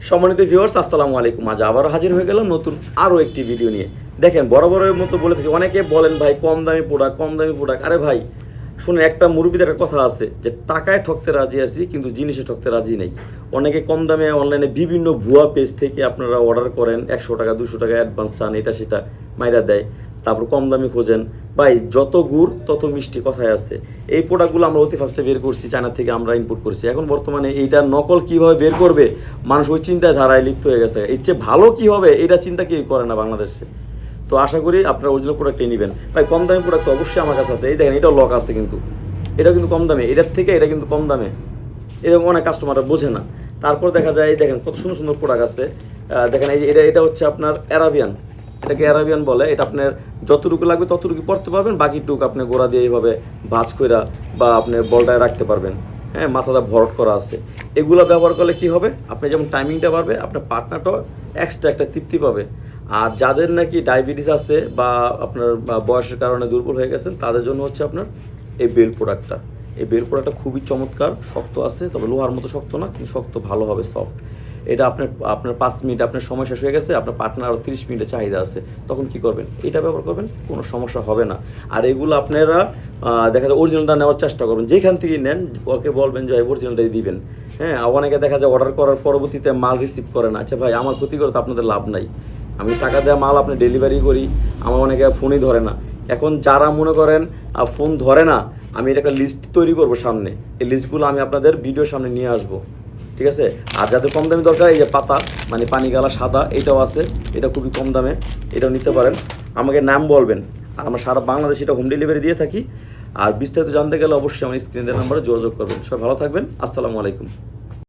সম্মানিত ভিউয়ার্স, আসসালামু আলাইকুম। আজ আবারও হাজির হয়ে গেলাম নতুন আরও একটি ভিডিও নিয়ে। দেখেন, বরাবরের মতো বলেছি, অনেকে বলেন ভাই কম দামি প্রোডাক্ট। আরে ভাই শুনে, একটা মুরব্বিদের একটা কথা আছে যে টাকায় ঠকতে রাজি আছি কিন্তু জিনিসে ঠকতে রাজি নেই। অনেকে কম দামে অনলাইনে বিভিন্ন ভুয়া পেজ থেকে আপনারা অর্ডার করেন, 100 টাকা 200 টাকা অ্যাডভান্স চান, এটা সেটা মাইরা দেয়, তারপর কম দামি খোঁজেন। ভাই যত গুড় তত মিষ্টি কথায় আছে। এই প্রোডাক্টগুলো আমরা অতি ফার্স্টে বের করছি, চায়না থেকে আমরা ইম্পোর্ট করছি। এখন বর্তমানে এইটার নকল কীভাবে বের করবে, মানুষ ওই চিন্তায় ধারায় লিপ্ত হয়ে গেছে। এর চেয়ে ভালো কী হবে এটা চিন্তা কেউ করে না বাংলাদেশে। তো আশা করি আপনারা অরিজিনাল প্রোডাক্টই নেবেন। ভাই কম দামি প্রোডাক্ট তো অবশ্যই আমার কাছে আছে। এই দেখেন, এটাও লক আছে, কিন্তু এটাও কিন্তু কম দামে, এটার থেকে এটা কিন্তু কম দামে। এরকম অনেক কাস্টমাররা বোঝে না। তারপর দেখা যায়, এই দেখেন কত সুন্দর সুন্দর প্রোডাক্ট আছে। দেখেন এই যে এটা হচ্ছে আপনার অ্যারাবিয়ান, এটাকে অ্যারাবিয়ান বলে। এটা আপনার যতটুকু লাগবে ততটুকু পড়তে পারবেন, বাকিটুকু আপনি গোড়া দিয়ে এইভাবে ভাঁজ কইরা বা আপনি বলটায় রাখতে পারবেন। হ্যাঁ, মাথাটা ভরট করা আছে। এগুলো ব্যবহার করলে কি হবে, আপনি যেমন টাইমিংটা বাড়বে, আপনার পার্টনারটাও এক্সট্রা একটা তৃপ্তি পাবে। আর যাদের নাকি ডায়াবেটিস আছে বা আপনার বয়সের কারণে দুর্বল হয়ে গেছেন, তাদের জন্য হচ্ছে আপনার এই বেল প্রোডাক্টটা। এই বেল প্রোডাক্টটা খুবই চমৎকার, শক্ত আছে, তবে লোহার মতো শক্ত না, কিন্তু শক্ত ভালো হবে, সফট। এটা আপনার 5 মিনিট আপনার সময় শেষ হয়ে গেছে, আপনার পার্টনার আরও 30 মিনিটের চাহিদা আছে, তখন কি করবেন, এটা ব্যবহার করবেন, কোনো সমস্যা হবে না। আর এগুলো আপনারা দেখা যায় অরিজিনালটা নেওয়ার চেষ্টা করবেন, যেখান থেকে নেন ওকে বলবেন যে অরিজিনালটাই দিবেন। হ্যাঁ, অনেকে দেখা যায় অর্ডার করার পরবর্তীতে মাল রিসিভ করে না। আচ্ছা ভাই, আমার ক্ষতি করে তো আপনাদের লাভ নাই। আমি টাকা দেওয়া মাল আপনি ডেলিভারি করি, আমার অনেকে ফোনই ধরে না। এখন যারা মনে করেন ফোন ধরে না, আমি এটা একটা লিস্ট তৈরি করব সামনে, এই লিস্টগুলো আমি আপনাদের ভিডিওর সামনে নিয়ে আসবো, ঠিক আছে? আর যাদের কম দামি দরকার, এই যে পাতা মানে পানি গালা সাদা, এটাও আছে, এটা খুবই কম দামে, এটাও নিতে পারেন। আমাকে নাম বলবেন, আর আমরা সারা বাংলাদেশে এটা হোম ডেলিভারি দিয়ে থাকি। আর বিস্তারিত জানতে গেলে অবশ্যই আমার স্ক্রিনের নাম্বারে যোগাযোগ করবেন। সবাই ভালো থাকবেন, আসসালামু আলাইকুম।